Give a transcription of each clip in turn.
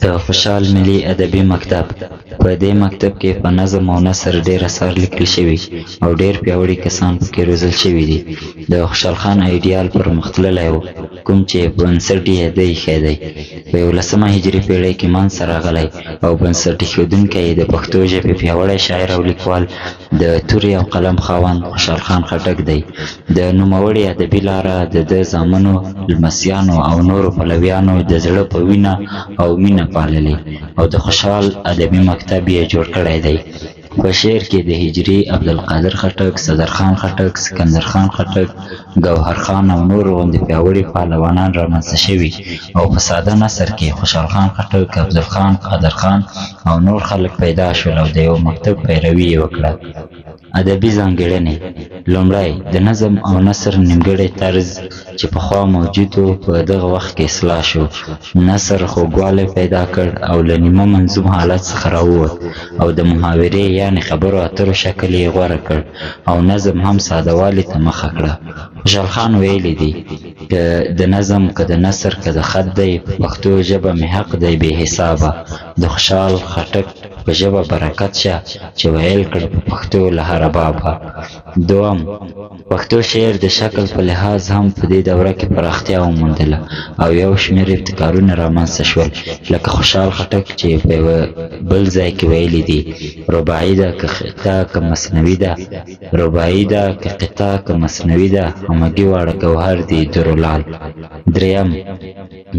د خوشحال ملي ادبي مکتب. په دې مکتب کې په نظم او نثر ډېر اثار لیکل شوي او ډېر پیاوړي کسان پکې روزل شوي دي. د خوشحال خان ایډیال پرمختللی و، کوم چې بنسټ یې دی ایښی دی. په 11مه هجري پېړۍ کې منځته راغلی او بنسټ ایښودونکی یې د پښتو ژبې پیاوړی شاعر او لیکوال د تورې او قلم خاوند خوشحال خان خټک دی. د نوموړې ادبي لاره د ده زامنو، لمسیانو او نورو پلویانو د زړه په وینه او مینه پاللې او د خوشحال ادبي مکتب یې جوړ کړی دی. په شعر کې د هجري، عبدالقادر خټک، صدرخان خټک، سکندرخان خټک، ګوهر خان او نورو غوندې پیاوړي پهلوانان رامنځته شوي او په ساده نثر کې خوشحال خان خټک، افضل خان، قادرخان او نور خلک پیدا شول او د یو مکتب پیروي یې وکړه. ادبي ځانګړنې: لومړی، د نظم او نثر نیمګړی طرز چې پخوا موجود و په دغه وخت کې اصلاح شو. نثر خوږوالی پیدا کړ او له نیمه منظوم حالت څخه راووت او د محاورې یعنې خبرو اترو شکل یې غوره کړ او نظم هم ساده والي ته مخه کړه. خوشحال خان ویلی دی: که د نظم، که د نثر، که د خط دی، په پښتو ژبه مې حق دی بې حسابه. د خوشحال خټک په ژبه برکت شه چې ویل کړ په پښتو له هره بابه. دوم، پښتو شعر د شکل په لحاظ هم په دې دوره کې پراختیا وموندله او یو شمېر ابتکارونه رامنځته شول، لکه خوشحال خټک چې په یوه بل ځای کې ویلي دي: رباعي ده که قطعه که مثنوي ده، رباعي ده که قطعه که مثنوي ده، همګي واړه ګوهر دي درولال. دریم،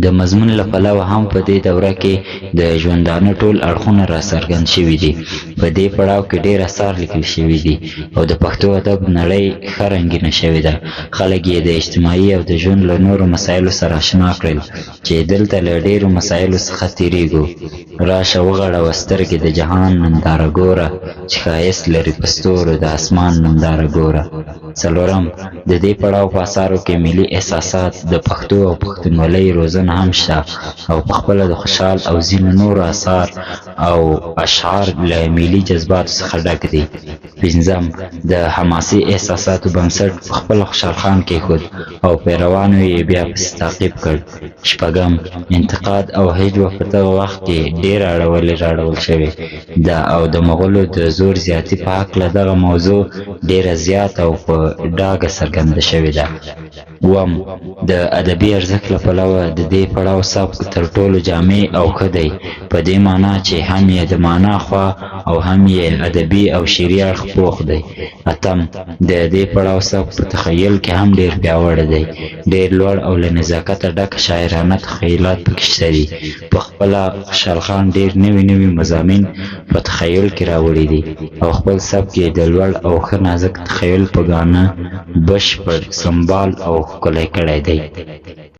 د مضمون له پلوه هم په دې دوره کې د ژوندانه ټول اړخونه راڅرګند شوي دي. په دې پړاو کې ډېر اثار لیکل شوي دي او د پښتو ادب نړۍ ښه رنګینه شوې ده. خلک یې د اجتماعي او د ژوند له نورو مسایلو سره اشنا کړل چې دلته له ډېرو مسایلو څخه تېرېږو. راشه وغړوه سترګې د جهان ننداره ګوره، چې ښایست لري په ستورو د اسمان ننداره ګوره. څلورم، د دې پړاو په اثارو کې ملي احساسات، د پښتو او پښتونولۍ روزنه هم شته او پخپله د خوشحال او ځینو نورو اثار او اشعار له ملي جذباتو څخه ډک دي. پنځم، د حماسي احساساتو بنسټ پخپله خوشحال خان کېښود او پیروانو یې بیا پسې تعقیب کړ. شپږم، انتقاد او هجوه په دغه وخت کې ډېره اړولې راړول شوې ده او د مغولو د زور زیاتي په هکله دغه موضوع ډېره زیات او په ډاګه څرګنده شوې ده. اووم، د ادبي ارزښت له پلوه د دې پړاو سبک تر ټولو جامع او ښه دی، په دې معنا چې هم یې د معنا خوا او هم یې ادبي او شعري اړخ پوخ دی. اتم، د دې پړاو سبک په تخیل کې هم ډېر پیاوړی دی، ډېر لوړ او له نزاکته ډک شاعرانه تخیلات پکې شته دي. پخپله خوشحال خان ډېر نوي مضامین په تخیل کې راوړي دي او خپل سبک یې د لوړ او ښه نازک تخیل په ګاڼه بشپړ، سمبال او ښکلی کړی دی.